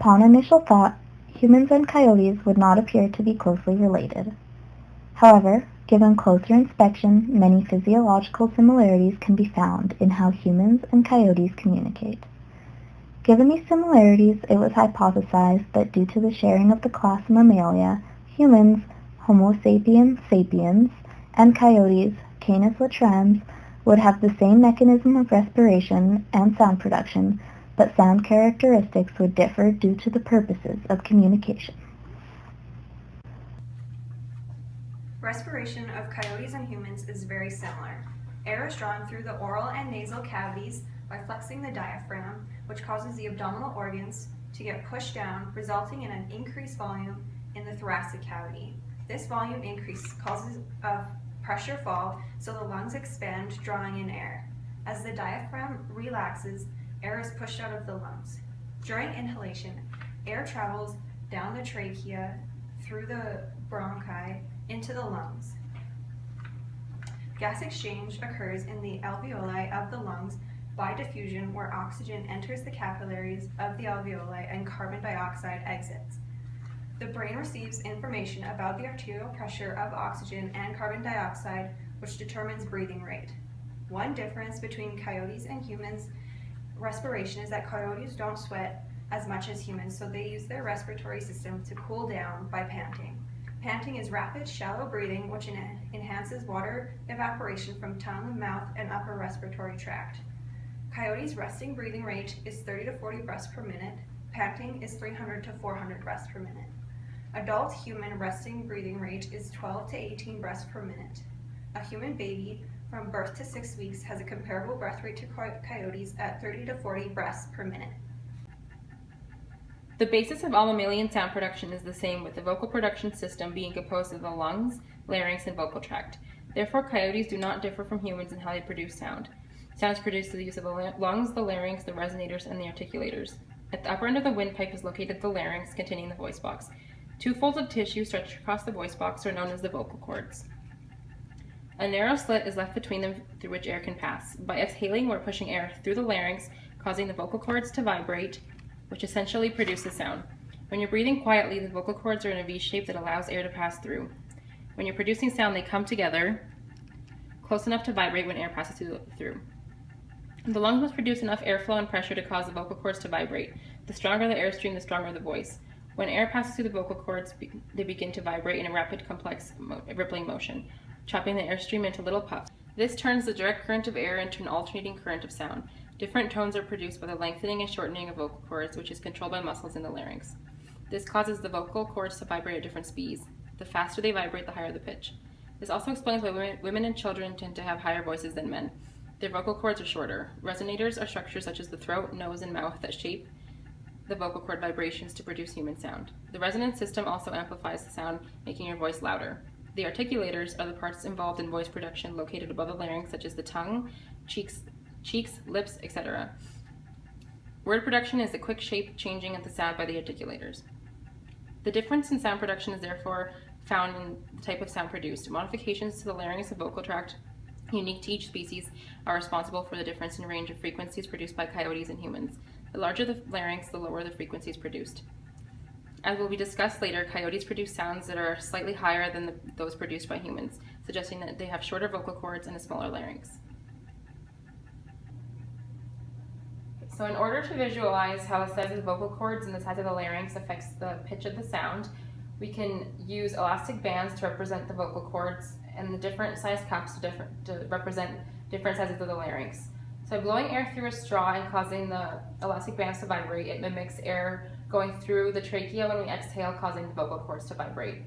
Upon initial thought, humans and coyotes would not appear to be closely related. However, given closer inspection, many physiological similarities can be found in how humans and coyotes communicate. Given these similarities, it was hypothesized that due to the sharing of the class Mammalia, humans, Homo sapiens sapiens, and coyotes, Canis latrans, would have the same mechanism of respiration and sound production, but sound characteristics would differ due to the purposes of communication. Respiration of coyotes and humans is very similar. Air is drawn through the oral and nasal cavities by flexing the diaphragm, which causes the abdominal organs to get pushed down, resulting in an increased volume in the thoracic cavity. This volume increase causes a pressure fall, so the lungs expand, drawing in air. As the diaphragm relaxes, air is pushed out of the lungs. During inhalation, air travels down the trachea, through the bronchi, into the lungs. Gas exchange occurs in the alveoli of the lungs by diffusion, where oxygen enters the capillaries of the alveoli and carbon dioxide exits. The brain receives information about the arterial pressure of oxygen and carbon dioxide, which determines breathing rate. One difference between coyotes and humans' respiration is that coyotes don't sweat as much as humans, so they use their respiratory system to cool down by panting. Panting is rapid, shallow breathing, which enhances water evaporation from tongue, mouth, and upper respiratory tract. Coyotes' resting breathing rate is 30 to 40 breaths per minute. Panting is 300 to 400 breaths per minute. Adult human resting breathing rate is 12 to 18 breaths per minute. A human baby from birth to 6 weeks has a comparable breath rate to coyotes at 30 to 40 breaths per minute. The basis of all mammalian sound production is the same, with the vocal production system being composed of the lungs, larynx, and vocal tract. Therefore, coyotes do not differ from humans in how they produce sound. Sound is produced through the use of the lungs, the larynx, the resonators, and the articulators. At the upper end of the windpipe is located the larynx, containing the voice box. Two folds of tissue stretched across the voice box are known as the vocal cords. A narrow slit is left between them through which air can pass. By exhaling, we're pushing air through the larynx, causing the vocal cords to vibrate, which essentially produces sound. When you're breathing quietly, the vocal cords are in a V shape that allows air to pass through. When you're producing sound, they come together close enough to vibrate when air passes through. The lungs must produce enough airflow and pressure to cause the vocal cords to vibrate. The stronger the airstream, the stronger the voice. When air passes through the vocal cords, they begin to vibrate in a rapid, complex rippling motion, chopping the airstream into little puffs. This turns the direct current of air into an alternating current of sound. Different tones are produced by the lengthening and shortening of vocal cords, which is controlled by muscles in the larynx. This causes the vocal cords to vibrate at different speeds. The faster they vibrate, the higher the pitch. This also explains why women and children tend to have higher voices than men. Their vocal cords are shorter. Resonators are structures such as the throat, nose, and mouth that shape the vocal cord vibrations to produce human sound. The resonance system also amplifies the sound, making your voice louder. The articulators are the parts involved in voice production located above the larynx, such as the tongue, cheeks, lips, etc. Word production is the quick shape changing of the sound by the articulators. The difference in sound production is therefore found in the type of sound produced. Modifications to the larynx and vocal tract, unique to each species, are responsible for the difference in range of frequencies produced by coyotes and humans. The larger the larynx, the lower the frequencies produced. As will be discussed later, coyotes produce sounds that are slightly higher than those produced by humans, suggesting that they have shorter vocal cords and a smaller larynx. So in order to visualize how the size of the vocal cords and the size of the larynx affects the pitch of the sound, we can use elastic bands to represent the vocal cords and the different sized cups to represent different sizes of the larynx. So blowing air through a straw and causing the elastic bands to vibrate, it mimics air going through the trachea when we exhale, causing the vocal cords to vibrate.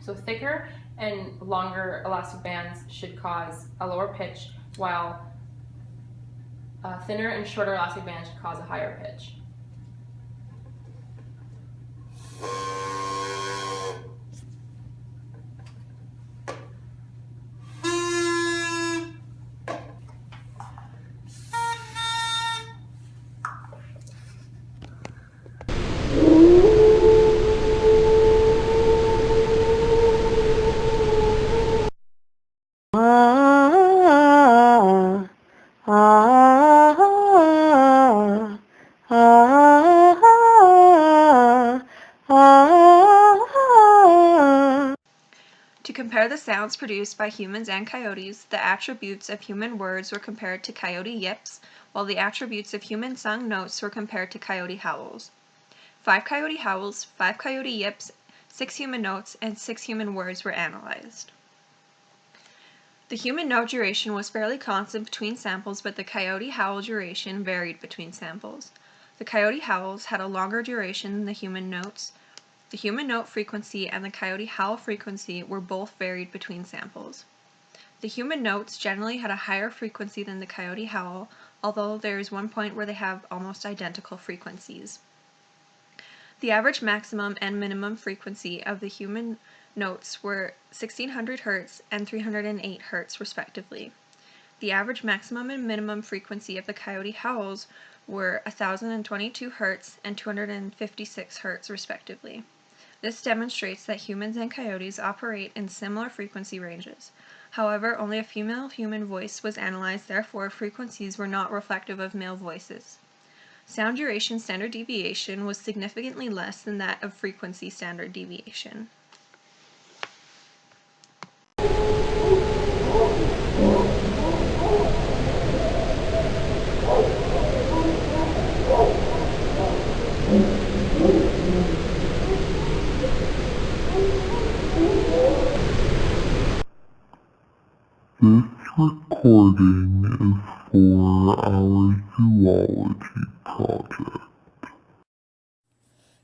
So thicker and longer elastic bands should cause a lower pitch, while thinner and shorter elastic bands should cause a higher pitch. compare the sounds produced by humans and coyotes, the attributes of human words were compared to coyote yips, while the attributes of human sung notes were compared to coyote howls. 5 coyote howls, 5 coyote yips, 6 human notes, and 6 human words were analyzed. The human note duration was fairly constant between samples, but the coyote howl duration varied between samples. The coyote howls had a longer duration than the human notes. The human note frequency and the coyote howl frequency were both varied between samples. The human notes generally had a higher frequency than the coyote howl, although there is one point where they have almost identical frequencies. The average maximum and minimum frequency of the human notes were 1600 Hz and 308 Hz respectively. The average maximum and minimum frequency of the coyote howls were 1022 Hz and 256 Hz respectively. This demonstrates that humans and coyotes operate in similar frequency ranges. However, only a female human voice was analyzed, therefore frequencies were not reflective of male voices. Sound duration standard deviation was significantly less than that of frequency standard deviation. This recording is for our Zoology project.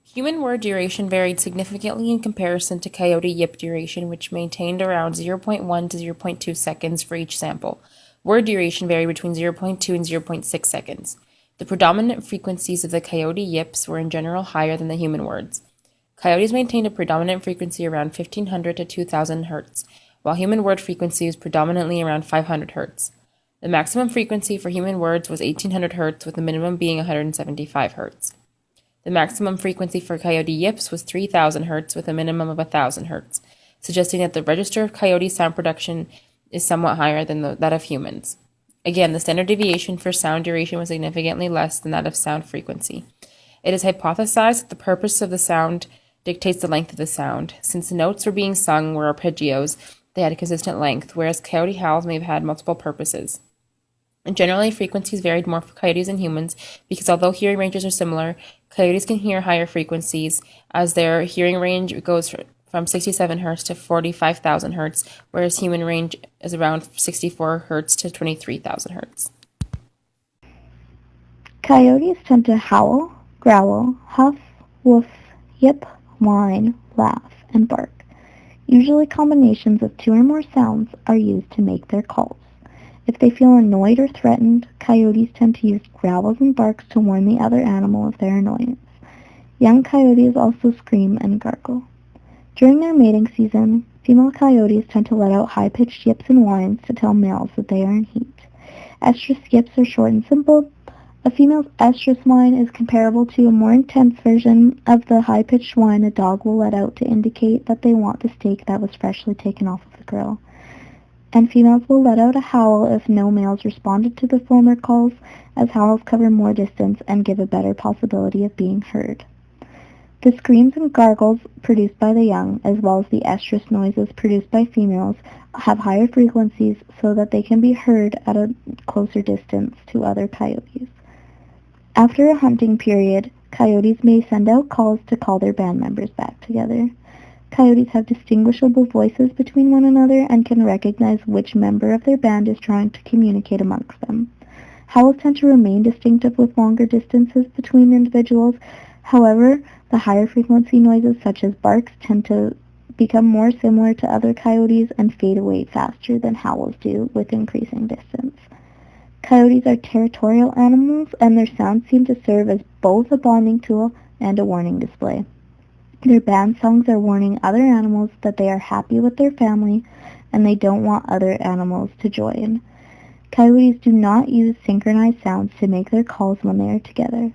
Human word duration varied significantly in comparison to coyote yip duration, which maintained around 0.1 to 0.2 seconds for each sample. Word duration varied between 0.2 and 0.6 seconds. The predominant frequencies of the coyote yips were in general higher than the human words. Coyotes maintained a predominant frequency around 1500 to 2000 Hz, while human word frequency was predominantly around 500 Hz. The maximum frequency for human words was 1800 Hz, with the minimum being 175 Hz. The maximum frequency for coyote yips was 3000 Hz, with a minimum of 1000 Hz, suggesting that the register of coyote sound production is somewhat higher than that of humans. Again, the standard deviation for sound duration was significantly less than that of sound frequency. It is hypothesized that the purpose of the sound dictates the length of the sound. Since the notes were being sung were arpeggios, they had a consistent length, whereas coyote howls may have had multiple purposes. And generally, frequencies varied more for coyotes and humans because although hearing ranges are similar, coyotes can hear higher frequencies as their hearing range goes from 67 Hz to 45,000 Hz, whereas human range is around 64 Hz to 23,000 Hz. Coyotes tend to howl, growl, huff, woof, yip, whine, laugh, and bark. Usually combinations of 2 or more sounds are used to make their calls. If they feel annoyed or threatened, coyotes tend to use growls and barks to warn the other animal of their annoyance. Young coyotes also scream and gargle. During their mating season, female coyotes tend to let out high-pitched yips and whines to tell males that they are in heat. Estrus yips are short and simple. A female's estrus whine is comparable to a more intense version of the high-pitched whine a dog will let out to indicate that they want the steak that was freshly taken off of the grill. And females will let out a howl if no males responded to the former calls, as howls cover more distance and give a better possibility of being heard. The screams and gargles produced by the young, as well as the estrus noises produced by females, have higher frequencies so that they can be heard at a closer distance to other coyotes. After a hunting period, coyotes may send out calls to call their band members back together. Coyotes have distinguishable voices between one another and can recognize which member of their band is trying to communicate amongst them. Howls tend to remain distinctive with longer distances between individuals. However, the higher frequency noises such as barks tend to become more similar to other coyotes and fade away faster than howls do with increasing distance. Coyotes are territorial animals, and their sounds seem to serve as both a bonding tool and a warning display. Their band songs are warning other animals that they are happy with their family and they don't want other animals to join. Coyotes do not use synchronized sounds to make their calls when they are together.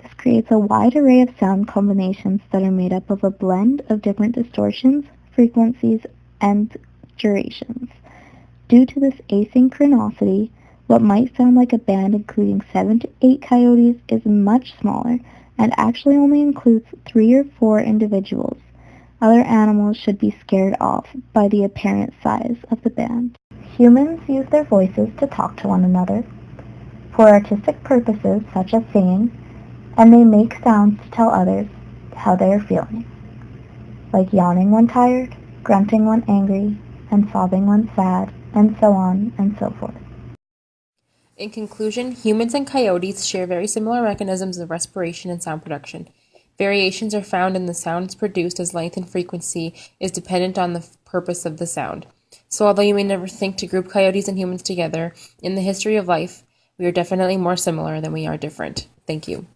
This creates a wide array of sound combinations that are made up of a blend of different distortions, frequencies, and durations. Due to this asynchronicity, what might sound like a band including 7 to 8 coyotes is much smaller and actually only includes 3 or 4 individuals. Other animals should be scared off by the apparent size of the band. Humans use their voices to talk to one another for artistic purposes such as singing, and they make sounds to tell others how they are feeling, like yawning when tired, grunting when angry, and sobbing when sad, and so on and so forth. In conclusion, humans and coyotes share very similar mechanisms of respiration and sound production. Variations are found in the sounds produced as length and frequency is dependent on the purpose of the sound. So although you may never think to group coyotes and humans together, in the history of life, we are definitely more similar than we are different. Thank you.